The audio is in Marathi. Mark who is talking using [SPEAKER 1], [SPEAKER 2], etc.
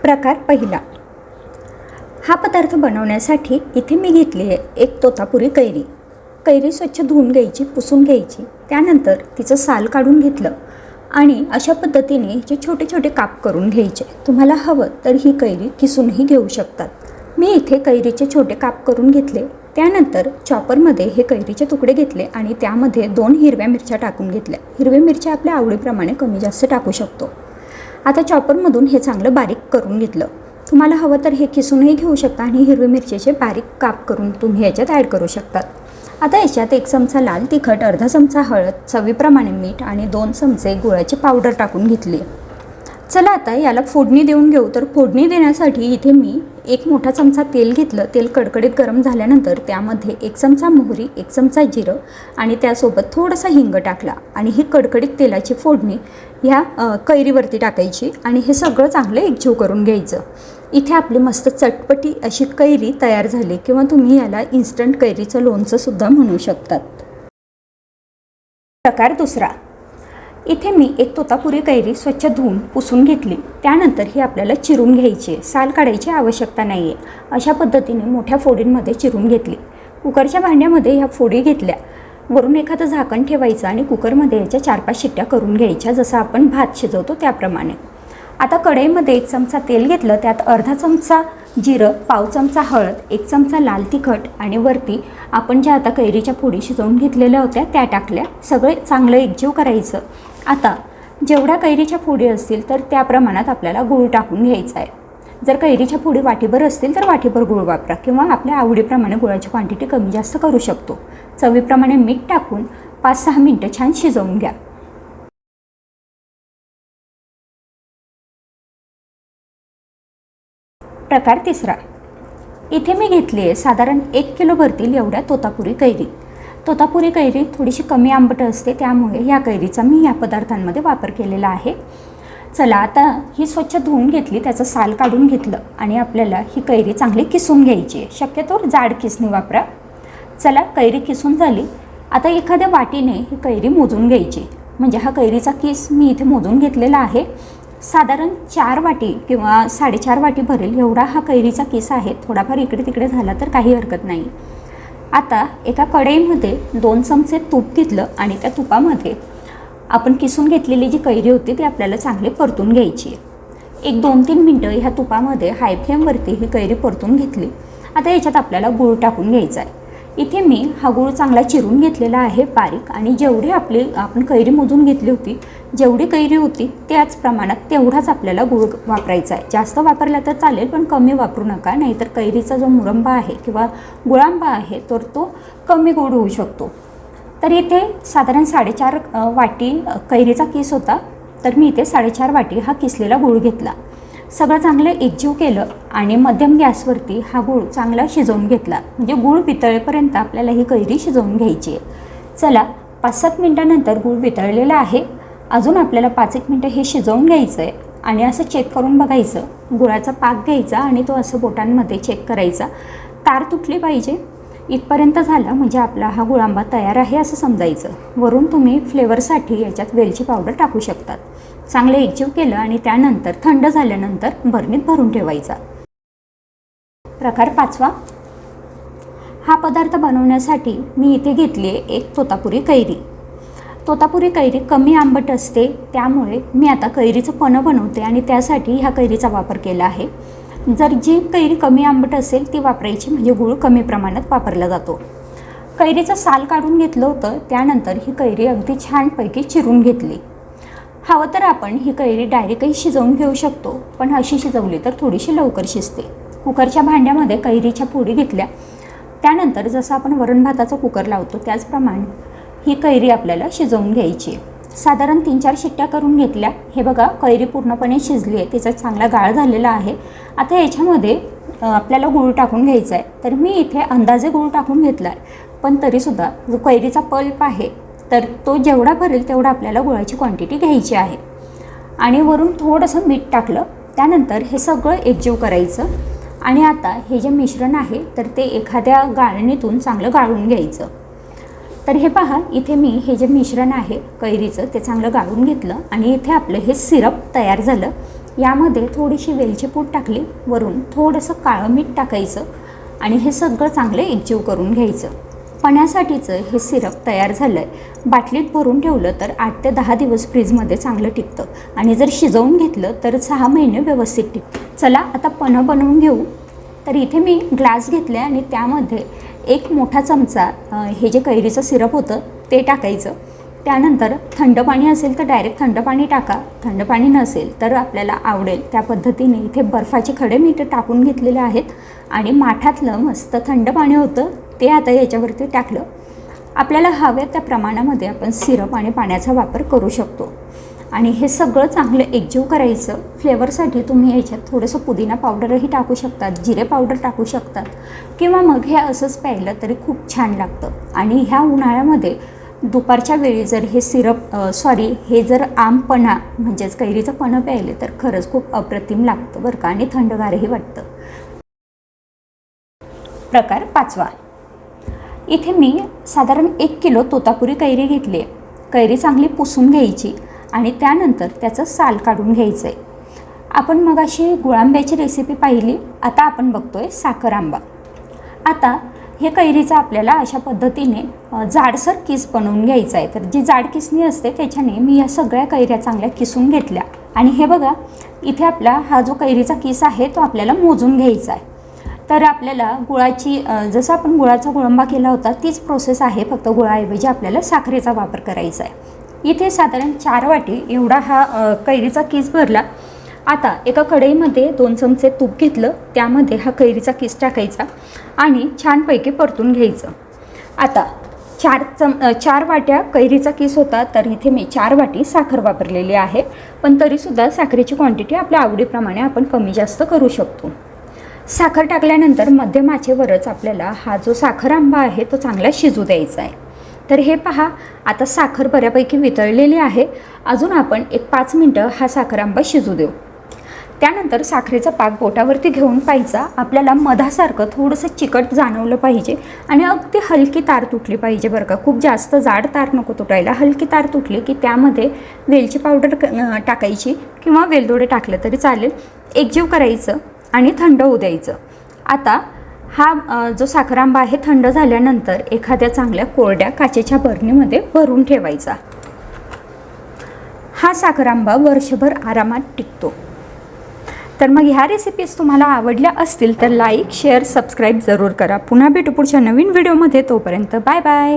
[SPEAKER 1] प्रकार पहिला. हा पदार्थ बनवण्यासाठी इथे मी घेतली आहे एक तोतापुरी कैरी. कैरी स्वच्छ धुवून घ्यायची, पुसून घ्यायची. त्यानंतर तिचं साल काढून घेतलं आणि अशा पद्धतीने जे छोटे छोटे काप करून घ्यायचे. तुम्हाला हवं तर ही कैरी किसूनही घेऊ शकतात. मी इथे कैरीचे छोटे काप करून घेतले. त्यानंतर चॉपरमध्ये हे कैरीचे तुकडे घेतले आणि त्यामध्ये 2 हिरव्या मिरच्या टाकून घेतल्या. हिरव्या मिरच्या आपल्या आवडीप्रमाणे कमी जास्त टाकू शकतो. आता चॉपरमधून हे चांगलं बारीक करून घेतलं. तुम्हाला हवं तर हे किसूनही घेऊ शकता आणि हिरवी मिरचीचे बारीक काप करून तुम्ही याच्यात ॲड करू शकतात. आता याच्यात 1 चमचा लाल तिखट, अर्धा चमचा हळद, चवीप्रमाणे मीठ आणि 2 चमचे गुळाची पावडर टाकून घेतली. चला आता याला फोडणी देऊन घेऊ. तर फोडणी देण्यासाठी इथे मी 1 मोठा चमचा तेल घेतलं. तेल कडकडीत गरम झाल्यानंतर त्यामध्ये 1 चमचा मोहरी, 1 चमचा जिरं आणि त्यासोबत थोडासा हिंग टाकला आणि ही कडकडीत तेलाची फोडणी ह्या कैरीवरती टाकायची आणि हे सगळं चांगलं एकजीव करून घ्यायचं. इथे आपली मस्त चटपटी अशी कैरी तयार झाली किंवा तुम्ही याला इन्स्टंट कैरीचं लोणचं सुद्धा म्हणू शकतात. प्रकार दुसरा. इथे मी एक तोतापुरी कैरी स्वच्छ धुवून पुसून घेतली. त्यानंतर ही आपल्याला चिरून घ्यायची. साल काढायची आवश्यकता नाही आहे. अशा पद्धतीने मोठ्या फोडींमध्ये चिरून घेतली. कुकरच्या भांड्यामध्ये ह्या फोडी घेतल्या. वरून एखादं झाकण ठेवायचं आणि कुकरमध्ये याच्या 4-5 शिट्ट्या करून घ्यायच्या, जसं आपण भात शिजवतो त्याप्रमाणे. आता कढईमध्ये 1 चमचा तेल घेतलं. त्यात अर्धा चमचा जिरं, पाव चमचा हळद, 1 चमचा लाल तिखट आणि वरती आपण ज्या आता कैरीच्या फोडी शिजवून घेतलेल्या होत्या त्या टाकल्या. सगळे चांगलं एकजीव करायचं. आता जेवढ्या कैरीच्या फोडी असतील तर त्या प्रमाणात आपल्याला गूळ टाकून घ्यायचा आहे. जर कैरीच्या फोडी वाटीभर असतील तर वाटीभर गूळ वापरा किंवा आपल्या आवडीप्रमाणे गुळाची क्वांटिटी कमी जास्त करू शकतो. चवीप्रमाणे मीठ टाकून 5-6 मिनटं छान शिजवून घ्या. प्रकार तिसरा. इथे मी घेतली आहे साधारण 1 किलो भरतील एवढ्या तोतापुरी कैरी. तोतापुरी कैरी थोडीशी कमी आंबट असते, त्यामुळे या कैरीचा मी या पदार्थांमध्ये वापर केलेला आहे. चला आता ही स्वच्छ धुवून घेतली, त्याचं साल काढून घेतलं आणि आपल्याला ही कैरी चांगली किसून घ्यायची आहे. शक्यतो जाड किसणी वापरा. चला कैरी किसून झाली. आता एखाद्या वाटीने ही कैरी मोजून घ्यायची. म्हणजे हा कैरीचा किस मी इथे मोजून घेतलेला आहे. साधारण 4 वाटी किंवा 4.5 वाटी भरेल एवढा हा कैरीचा किस आहे. थोडाफार इकडे तिकडे झाला तर काही हरकत नाही. आता एका कढईमध्ये 2 चमचे तूप घेतलं आणि त्या तुपामध्ये आपण किसून घेतलेली जी कैरी होती ती आपल्याला चांगली परतून घ्यायची. 1-2-3 मिनटं ह्या तुपामध्ये हाय फ्लेमवरती ही कैरी परतून घेतली. आता याच्यात आपल्याला गूळ टाकून घ्यायचा आहे. इथे मी हा गूळ चांगला चिरून घेतलेला आहे बारीक आणि जेवढी आपण कैरी मोजून घेतली होती, जेवढी कैरी होती त्याच प्रमाणात तेवढाच आपल्याला गूळ वापरायचा आहे. जास्त वापरला तर चालेल पण कमी वापरू नका, नाहीतर कैरीचा जो मुरंबा आहे किंवा गुळांबा आहे तर तो कमी गोड होऊ शकतो. तर इथे साधारण 4.5 वाटी कैरीचा किस होता, तर मी इथे 4.5 वाटी हा किसलेला गूळ घेतला. सगळं चांगलं एकजीव केलं आणि मध्यम गॅसवरती हा गूळ चांगला शिजवून घेतला. म्हणजे गूळ वितळेपर्यंत आपल्याला ही कैरी शिजवून घ्यायची आहे. चला 5-7 मिनटानंतर गूळ वितळलेला आहे. अजून आपल्याला 5-1 मिनटं हे शिजवून घ्यायचं आहे आणि असं चेक करून बघायचं. गुळाचा पाक घ्यायचा आणि तो असं बोटांमध्ये चेक करायचा. तार तुटली पाहिजे इथपर्यंत झालं म्हणजे आपला हा गुळांबा तयार आहे असं समजायचं. वरून तुम्ही फ्लेवरसाठी याच्यात वेलची पावडर टाकू शकतात. चांगलं एकजीव केलं आणि त्यानंतर थंड झाल्यानंतर बरणीत भरून ठेवायचा. प्रकार 5वा. हा पदार्थ बनवण्यासाठी मी इथे घेतली आहे एक तोतापुरी कैरी. तोतापुरी कैरी कमी आंबट असते, त्यामुळे मी आता कैरीचं पन्हं बनवते आणि त्यासाठी ह्या कैरीचा वापर केला आहे. जर जी कैरी कमी आंबट असेल ती वापरायची, म्हणजे गूळ कमी प्रमाणात वापरला जातो. कैरीचं साल काढून घेतलं होतं. त्यानंतर ही कैरी अगदी छानपैकी चिरून घेतली. हवं तर आपण ही कैरी डायरेक्टही शिजवून घेऊ शकतो, पण अशी शिजवली तर थोडीशी लवकर शिजते. कुकरच्या भांड्यामध्ये कैरीच्या फोडी घेतल्या. त्यानंतर जसं आपण वरण भाताचा कुकर लावतो त्याचप्रमाणे ही कैरी आपल्याला शिजवून घ्यायची. साधारण 3-4 शिट्ट्या करून घेतल्या. हे बघा कैरी पूर्णपणे शिजली आहे, तिचा चांगला गाळ झालेला आहे. आता याच्यामध्ये आपल्याला गूळ टाकून घ्यायचा आहे. तर मी इथे अंदाजे गूळ टाकून घेतला आहे, पण तरीसुद्धा जो कैरीचा पल्प आहे तर तो जेवढा भरेल तेवढा आपल्याला गुळाची क्वांटिटी घ्यायची आहे. आणि वरून थोडंसं मीठ टाकलं. त्यानंतर हे सगळं एकजीव करायचं आणि आता हे जे मिश्रण आहे तर ते एखाद्या गाळणीतून चांगलं गाळून घ्यायचं. तर हे पहा, इथे मी हे जे मिश्रण आहे कैरीचं ते चांगलं गाळून घेतलं आणि इथे आपलं हे सिरप तयार झालं. यामध्ये थोडीशी वेलची पूड टाकली, वरून थोडंसं काळं मीठ टाकायचं आणि हे सगळं चांगलं एकजीव करून घ्यायचं. पण्यासाठीचं हे सिरप तयार झालं आहे. बाटलीत भरून ठेवलं तर 8 ते 10 दिवस फ्रीजमध्ये चांगलं टिकतं आणि जर शिजवून घेतलं तर 6 महिने व्यवस्थित टिकतं. चला आता पन्हं बनवून घेऊ. तर इथे मी ग्लास घेतले आणि त्यामध्ये 1 मोठा चमचा हे जे कैरीचं सिरप होतं ते टाकायचं. त्यानंतर थंड पाणी असेल तर डायरेक्ट थंड पाणी टाका, थंड पाणी नसेल तर आपल्याला आवडेल त्या पद्धतीने इथे बर्फाचे खडे मी इथे टाकून घेतलेले आहेत आणि माठातलं मस्त थंड पाणी होतं ते आता याच्यावरती टाकलं. आपल्याला हव्या त्या प्रमाणामध्ये आपण सिरप आणि पाण्याचा वापर करू शकतो आणि हे सगळं चांगलं एकजीव करायचं. फ्लेवरसाठी तुम्ही याच्यात थोडंसं पुदिना पावडरही टाकू शकतात, जिरे पावडर टाकू शकतात किंवा मग हे असंच प्यायलं तरी खूप छान लागतं. आणि ह्या उन्हाळ्यामध्ये दुपारच्या वेळी जर हे सिरप हे जर आमपणा म्हणजेच कैरीचं पन्हं प्यायले तर खरंच खूप अप्रतिम लागतं बरं का आणि थंडगारही वाटतं. प्रकार 5वा. इथे मी साधारण 1 किलो तोतापुरी कैरी घेतली आहे. कैरी चांगली पुसून घ्यायची आणि त्यानंतर त्याचं साल काढून घ्यायचं आहे. आपण मग अशी गुळांब्याची रेसिपी पाहिली, आता आपण बघतोय साखर आंबा. आता हे कैरीचं आपल्याला अशा पद्धतीने जाडसर किस बनवून घ्यायचं आहे. तर जी जाड किसणी असते त्याच्याने मी या सगळ्या कैऱ्या चांगल्या किसून घेतल्या आणि हे बघा इथे आपला हा जो कैरीचा किस आहे तो आपल्याला मोजून घ्यायचा आहे. तर आपल्याला गुळाची जसं आपण गुळाचा गुळंबा केला होता तीच प्रोसेस आहे, फक्त गुळाऐवजी आपल्याला साखरेचा वापर करायचा आहे. इथे साधारण 4 वाटी एवढा हा कैरीचा किस भरला. आता एका कढईमध्ये 2 चमचे तूप घेतलं, त्यामध्ये हा कैरीचा किस टाकायचा आणि छानपैकी परतून घ्यायचं. आता 4 वाट्या कैरीचा किस होता तर इथे मी 4 वाटी साखर वापरलेली आहे, पण तरीसुद्धा साखरेची क्वांटिटी आपल्या आवडीप्रमाणे आपण कमी जास्त करू शकतो. साखर टाकल्यानंतर मध्यम आचेवरच आपल्याला हा जो साखर आंबा आहे तो चांगला शिजू द्यायचा आहे. तर हे पहा आता साखर बऱ्यापैकी वितळलेली आहे. अजून आपण 5 मिनटं हा साखर आंबा शिजू देऊ. त्यानंतर साखरेचा पाक बोटावरती घेऊन पाहायचा. आपल्याला मधासारखं थोडंसं चिकट जाणवलं पाहिजे आणि अगदी हलकी तार तुटली पाहिजे बरं का. खूप जास्त जाड तार नको तुटायला, हलकी तार तुटली की त्यामध्ये वेलची पावडर टाकायची किंवा वेलदोडे टाकलं तरी चालेल. एकजीव करायचं आणि थंड होऊ द्यायचं. आता हा जो साखर आंबा आहे थंड झाल्यानंतर एखाद्या चांगल्या कोरड्या काचेच्या बरणीमध्ये भरून ठेवायचा. हा साखर आंबा वर्षभर आरामात टिकतो. तर मग ह्या रेसिपीज तुम्हाला आवडल्या असतील तर लाईक, शेअर, सबस्क्राईब जरूर करा. पुन्हा भेटू पुढच्या नवीन व्हिडिओमध्ये. तोपर्यंत बाय बाय.